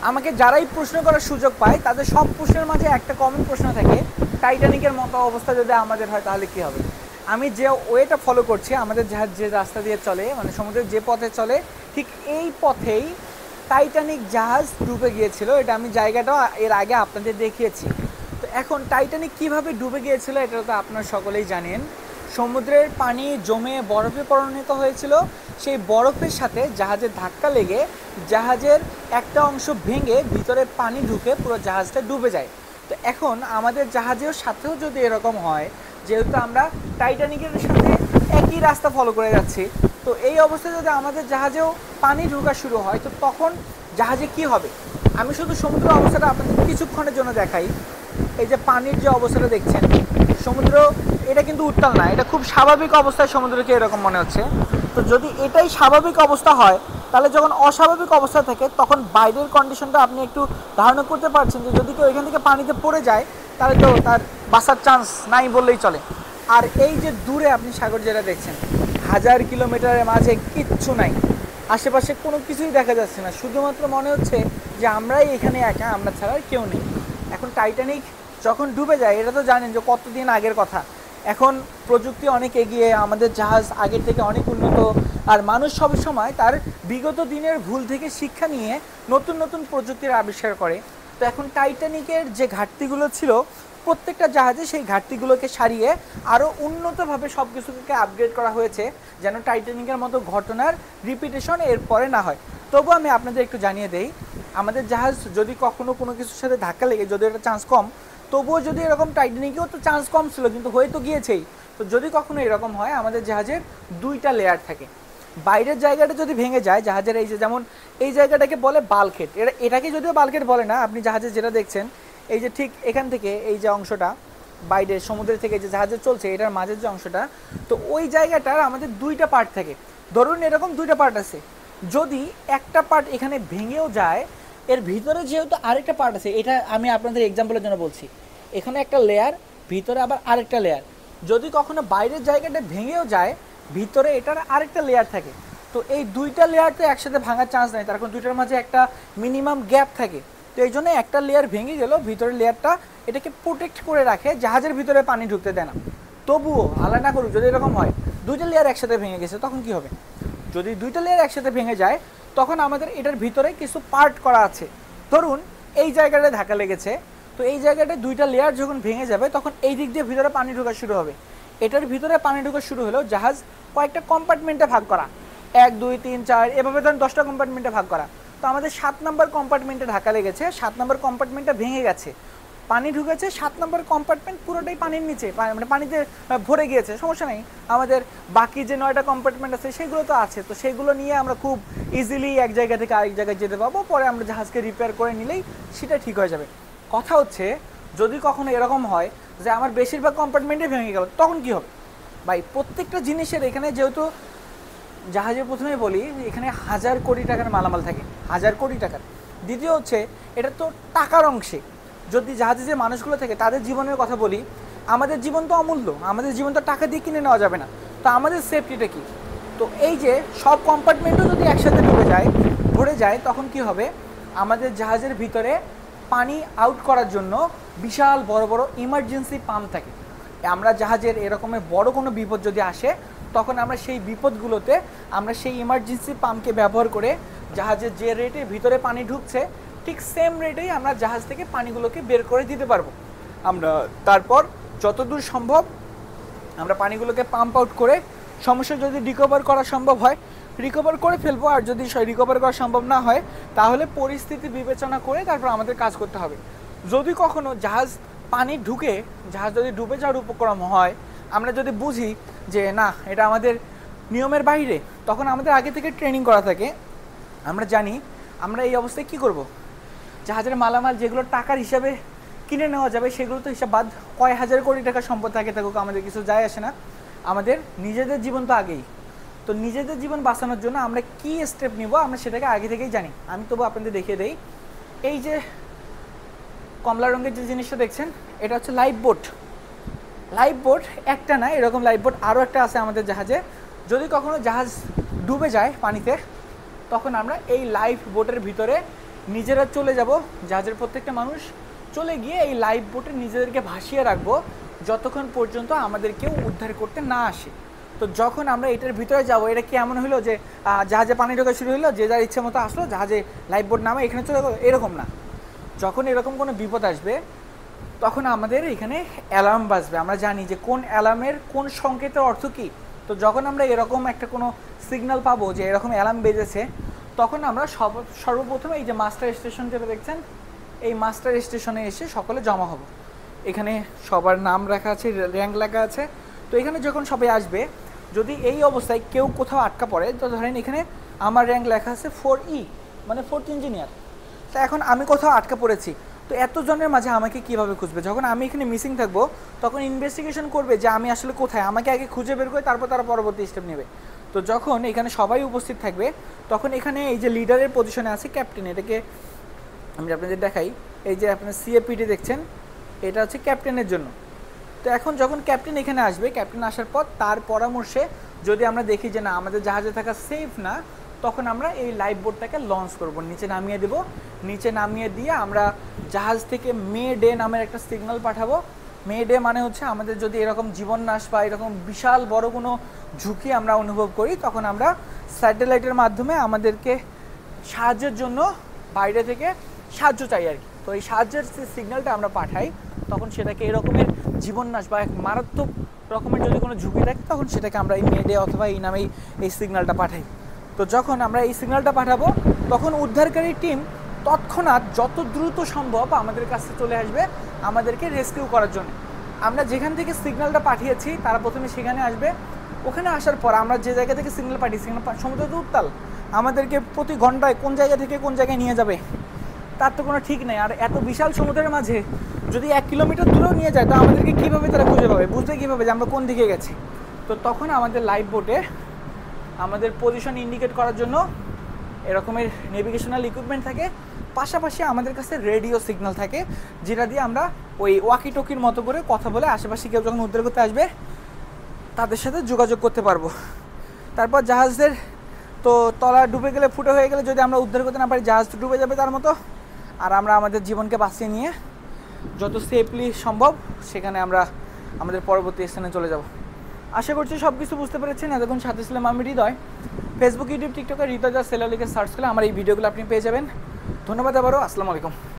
আমাকে যারাই প্রশ্ন করার সুযোগ পায় তাদের সব প্রশ্নের মাঝে একটা কমন প্রশ্ন থাকে, টাইটানিকের মতো অবস্থা যদি আমাদের হয় তাহলে কী হবে। আমি যে ওয়েটা ফলো করছি, আমাদের জাহাজ যে রাস্তা দিয়ে চলে, মানে সমুদ্রের যে পথে চলে, ঠিক এই পথেই টাইটানিক জাহাজ ডুবে গিয়েছিল। এটা আমি জায়গাটাও এর আগে আপনাদের দেখিয়েছি। তো এখন টাইটানিক কিভাবে ডুবে গিয়েছিল এটা তো আপনারা সকলেই জানেন। সমুদ্রের পানি জমে বরফে পরিণত হয়েছিল, সেই বরফের সাথে জাহাজের ধাক্কা লেগে জাহাজের একটা অংশ ভেঙে ভিতরে পানি ঢুকে পুরো জাহাজটা ডুবে যায়। তো এখন আমাদের জাহাজের সাথেও যদি এরকম হয়, যেহেতু আমরা টাইটানিকের সাথে একই রাস্তা ফলো করে যাচ্ছি, তো এই অবস্থায় যদি আমাদের জাহাজেও পানি ঢোকা শুরু হয় তো তখন জাহাজে কি হবে। আমি শুধু সমুদ্র অবস্থাটা আপনাদের কিছুক্ষণের জন্য দেখাই। এই যে পানির যে অবস্থাটা দেখছেন, সমুদ্র এটা কিন্তু উত্তাল না, এটা খুব স্বাভাবিক অবস্থায় সমুদ্রকে এরকম মনে হচ্ছে। তো যদি এটাই স্বাভাবিক অবস্থা হয়, তাহলে যখন অস্বাভাবিক অবস্থা থাকে তখন বাইরের কন্ডিশনটা আপনি একটু ধারণা করতে পারছেন যে যদি কেউ এখান থেকে পানিতে পড়ে যায় তাহলে তো তার বাঁচার চান্স নাই বললেই চলে। আর এই যে দূরে আপনি সাগর যেটা দেখছেন, 1000 কিলোমিটারের মাঝে কিচ্ছু নাই, আশেপাশে কোনো কিছুই দেখা যাচ্ছে না, শুধুমাত্র মনে হচ্ছে যে আমরাই এখানে একা, আমরা ছাড়া আর কেউ নেই। এখন টাইটানিক যখন ডুবে যায়, এটা তো জানেন যে কতদিন আগের কথা। এখন প্রযুক্তি অনেক এগিয়ে, আমাদের জাহাজ আগের থেকে অনেক উন্নত, আর মানুষ সবসময় তার বিগত দিনের ভুল থেকে শিক্ষা নিয়ে নতুন নতুন প্রযুক্তির আবিষ্কার করে। তো এখন টাইটানিকের যে ঘাটতিগুলো ছিল প্রত্যেকটা জাহাজে সেই ঘাটতিগুলোকে সারিয়ে আরও উন্নতভাবে সব কিছুকে আপগ্রেড করা হয়েছে, যেন টাইটানিকের মতো ঘটনার রিপিটেশন এরপরে না হয়। তবু আমি আপনাদের একটু জানিয়ে দেই, আমাদের জাহাজ যদি কখনো কোনো কিছুর সাথে ধাক্কা লেগে, যদি এটা চান্স কম, তবুও যদি এরকম টাইটানিকেও তো চান্স কম ছিল কিন্তু হয়ে তো গিয়েছেই। তো যদি কখনো এরকম হয়, আমাদের জাহাজের 2টা লেয়ার থাকে। বাইরের জায়গাটা যদি ভেঙে যায় জাহাজের, এই যে যেমন এই জায়গাটাকে বলে বাল্কহেড, এটাকে যদিও বাল্কহেড বলে না, আপনি জাহাজে যেটা দেখছেন এই যে ঠিক এখান থেকে এই যে অংশটা বাইরের সমুদ্রের থেকে যে জাহাজে চলছে এটার মাঝের যে অংশটা, তো ওই জায়গাটার আমাদের 2টা পার্ট থাকে। ধরুন এরকম 2টা পার্ট আছে, যদি একটা পার্ট এখানে ভেঙেও যায়, এর ভিতরে যেহেতু আরেকটা পার্ট আছে, এটা আমি আপনাদের এক্সাম্পলের জন্য বলছি, এখানে একটা লেয়ার, ভিতরে আবার আরেকটা লেয়ার, যদি কখনো বাইরের জায়গাটা ভেঙেও যায় ভিতরে এটার আরেকটা লেয়ার থাকে। তো এই 2টা লেয়ার তো একসাথে ভাঙার চান্স নেই, তার কারণ 2টার মাঝে একটা মিনিমাম গ্যাপ থাকে। তো এই জন্য একটা লেয়ার ভেঙে গেল, ভিতরের লেয়ারটা এটাকে প্রোটেক্ট করে রাখে, জাহাজের ভিতরে পানি ঢুকতে দেয় না। তবুও আলাদা না করুক, যদি এরকম হয় 2টা লেয়ার একসাথে ভেঙে গেছে তখন কি হবে। যদি 2টা লেয়ার একসাথে ভেঙে যায় তখন আমাদের এটার ভিতরে কিছু পার্ট করা আছে। ধরুন এই জায়গাটায় ধাক্কা লেগেছে, তো এই জায়গাটায় 2টা লেয়ার যখন ভেঙে যাবে তখন এই দিক দিয়ে ভিতরে পানি ঢোকা শুরু হবে। এটার ভিতরে পানি ঢোকা শুরু হলেও জাহাজ কয়েকটা কম্পার্টমেন্টে ভাগ করা, 1 2 3 4 এভাবে ধরুন 10টা কম্পার্টমেন্টে ভাগ করা। তো আমাদের 7 নম্বর কম্পার্টমেন্টে ধাক্কা লেগেছে, 7 নম্বর কম্পার্টমেন্টটা ভেঙে গেছে, পানি ঢুকেছে, 7 নম্বর কম্পার্টমেন্ট পুরোটাই পানির নিচে, মানে পানিতে ভরে গিয়েছে, সমস্যা নেই। আমাদের বাকি যে 9টা কম্পার্টমেন্ট আছে সেগুলো তো আছে, তো সেগুলো নিয়ে আমরা খুব ইজিলি এক জায়গা থেকে আরেক জায়গায় যেতে পারবো, পরে আমরা জাহাজকে রিপেয়ার করে নিলেই সেটা ঠিক হয়ে যাবে। কথা হচ্ছে যদি কখনো এরকম হয় যে আমার বেশিরভাগ কম্পার্টমেন্টে ভেঙে গেল তখন কি হবে। ভাই প্রত্যেকটা জিনিসের এখানে যেহেতু জাহাজের প্রথমেই বলি এখানে 1000 কোটি টাকার মালামাল থাকে, 1000 কোটি টাকার। দ্বিতীয় হচ্ছে এটা তো টাকার অংশে, যদি জাহাজে যে মানুষগুলো থাকে তাদের জীবনের কথা বলি, আমাদের জীবন তো অমূল্য, আমাদের জীবন তো টাকা দিয়ে কিনে নেওয়া যাবে না, তো আমাদের সেফটিটা কী। তো এই যে সব কম্পার্টমেন্টও যদি একসাথে ভরে যায় তখন কি হবে, আমাদের জাহাজের ভিতরে পানি আউট করার জন্য বিশাল বড় বড় ইমার্জেন্সি পাম্প থাকে। আমরা জাহাজের এরকমের বড় কোনো বিপদ যদি আসে তখন আমরা সেই বিপদগুলোতে আমরা সেই ইমার্জেন্সি পাম্পকে ব্যবহার করে জাহাজের যে রেটে ভিতরে পানি ঢুকছে ঠিক সেম রেটেই আমরা জাহাজ থেকে পানিগুলোকে বের করে দিতে পারবো। আমরা তারপর যতদূর সম্ভব আমরা পানিগুলোকে পাম্প আউট করে সমস্যা যদি রিকভার করা সম্ভব হয় রিকভার করে ফেলবো, আর যদি রিকভার করা সম্ভব না হয় তাহলে পরিস্থিতি বিবেচনা করে তারপর আমাদের কাজ করতে হবে। যদি কখনো জাহাজ পানি ঢুকে জাহাজ যদি ডুবে যাওয়ার উপক্রম হয়, আমরা যদি বুঝি যে না এটা আমাদের নিয়মের বাইরে, তখন আমাদের আগে থেকে ট্রেনিং করা থাকে, আমরা জানি আমরা এই অবস্থায় কি করব। জাহাজের মালামাল যেগুলো টাকার হিসাবে কিনে নেওয়া যাবে সেগুলো তো হিসাব বাদ, কয় হাজার কোটি টাকা সম্পদ থাকে থাকুক আমাদের কিছু যায় আসে না, আমাদের নিজেদের জীবন তো আগেই। তো নিজেদের জীবন বাঁচানোর জন্য আমরা কি স্টেপ নিব আমরা সেটাকে আগে থেকেই জানি। আমি তবু আপনাদের দেখিয়ে দেই, এই যে কমলা রঙের যে জিনিসটা দেখছেন এটা হচ্ছে লাইফ বোট। লাইফ বোট একটা না, এরকম লাইফ বোট আরও একটা আছে আমাদের জাহাজে। যদি কখনো জাহাজ ডুবে যায় পানিতে তখন আমরা এই লাইফ বোটের ভিতরে নিজেরা চলে যাব, জাহাজের প্রত্যেকটা মানুষ চলে গিয়ে এই লাইফ বোটে নিজেদেরকে ভাসিয়ে রাখবো যতক্ষণ পর্যন্ত আমাদের কেউ উদ্ধার করতে না আসে। তো যখন আমরা এটার ভিতরে যাব, এটা কি এমন হলো যে জাহাজে পানি ঢোকা শুরু হলো, যে যার ইচ্ছে মতো আসলো, জাহাজে লাইফ বোট নামে এখানে চলে গেলো, এরকম না। যখন এরকম কোনো বিপদ আসবে তখন আমাদের এখানে অ্যালার্ম বাজবে। আমরা জানি যে কোন অ্যালার্মের কোন সংকেতের অর্থ কী। তো যখন আমরা এরকম একটা কোনো সিগন্যাল পাবো যে এরকম অ্যালার্ম বেজেছে, তখন আমরা সর্বপ্রথম এই যে মাস্টার স্টেশন যেটা দেখছেন, এই মাস্টার স্টেশনে এসে সকলে জমা হব। এখানে সবার নাম লেখা আছে, র্যাঙ্ক লেখা আছে। তো এখানে যখন সবাই আসবে, যদি এই অবস্থায় কেউ কোথাও আটকা পড়ে, তো ধরেন এখানে আমার র্যাঙ্ক লেখা আছে 4E, মানে 4th ইঞ্জিনিয়ার। তো এখন আমি কোথাও আটকা পড়েছি, তো এতজনের মাঝে আমাকে কীভাবে খুঁজবে? যখন আমি এখানে মিসিং থাকবো তখন ইনভেস্টিগেশন করবে যে আমি আসলে কোথায়, আমাকে আগে খুঁজে বের করে তারপর তারা পরবর্তী স্টেপ নেবে। তো যখন এখানে সবাই উপস্থিত থাকবে, তখন এখানে এই যে লিডারের পজিশনে আছে ক্যাপ্টেন, এটাকে আমি আপনাদের দেখাই। এই যে আপনার সিএপিটি দেখছেন, এটা হচ্ছে ক্যাপ্টেনের জন্য। তো এখন যখন ক্যাপ্টেন এখানে আসবে, ক্যাপ্টেন আসার পর তার পরামর্শে যদি আমরা দেখি যে না আমাদের জাহাজে থাকা সেফ না, তখন আমরা এই লাইফ বোটটাকে লঞ্চ করব, নিচে নামিয়ে দেব। নিচে নামিয়ে দিয়ে আমরা জাহাজ থেকে মে ডে নামের একটা সিগন্যাল পাঠাবো। মে ডে মানে হচ্ছে আমাদের যদি এরকম জীবন নাশ বা এরকম বিশাল বড় কোনো ঝুঁকি আমরা অনুভব করি, তখন আমরা স্যাটেলাইটের মাধ্যমে আমাদেরকে সাহায্যের জন্য বাইরে থেকে সাহায্য চাই আর কি। তো এই সাহায্যের যে সিগন্যালটা আমরা পাঠাই, তখন সেটাকে এরকমের জীবননাশ বা মারাত্মক রকমের যদি কোনো ঝুঁকি থাকে, তখন সেটাকে আমরা এই মেডে অথবা এই নামেই এই সিগন্যালটা পাঠাই। তো যখন আমরা এই সিগন্যালটা পাঠাবো, তখন উদ্ধারকারী টিম তৎক্ষণাৎ যত দ্রুত সম্ভব আমাদের কাছে চলে আসবে আমাদেরকে রেস্কিউ করার জন্য। আমরা যেখান থেকে সিগন্যালটা পাঠিয়েছি তারা প্রথমে সেখানে আসবে। ওখানে আসার পর আমরা যে জায়গা থেকে সিগন্যাল পাঠিয়েছি, সমুদ্র তো উত্তাল, আমাদেরকে প্রতি ঘন্টায় কোন জায়গা থেকে কোন জায়গায় নিয়ে যাবে তার তো কোনো ঠিক নেই। আর এত বিশাল সমুদ্রের মাঝে যদি 1 কিলোমিটার দূরেও নিয়ে যায়, তো আমাদেরকে কীভাবে তারা খুঁজে পাবে, বুঝবে কীভাবে যে আমরা কোন দিকে গেছি? তো তখন আমাদের লাইফ বোটে আমাদের পজিশন ইন্ডিকেট করার জন্য এরকমের নেভিগেশনাল ইকুইপমেন্ট থাকে, পাশাপাশি আমাদের কাছে রেডিও সিগন্যাল থাকে, যেটা দিয়ে আমরা ওই ওয়াকি টকির মতো করে কথা বলে আশেপাশে কেউ যখন উদ্ধার করতে আসবে তাদের সাথে যোগাযোগ করতে পারবো। তারপর জাহাজের তো তলা ডুবে গেলে, ফুটো হয়ে গেলে যদি আমরা উদ্ধার করতে না পারি, জাহাজ তো ডুবে যাবে তার মতো। আর আমরা আমাদের জীবনকে বাঁচিয়ে নিয়ে যত সেফলি সম্ভব সেখানে আমরা আমাদের পরবর্তী স্থানে চলে যাব। আশা করছি সব কিছু বুঝতে পেরেছেন। এতক্ষণ সাথে ছিলাম আমি হৃদয়। ফেসবুক, ইউটিউব, টিকটকে হৃদয় দাস সেলার লিখে সার্চ করলে আমার এই ভিডিওগুলো আপনি পেয়ে যাবেন। ধন্যবাদ আবারও। আসসালামু আলাইকুম।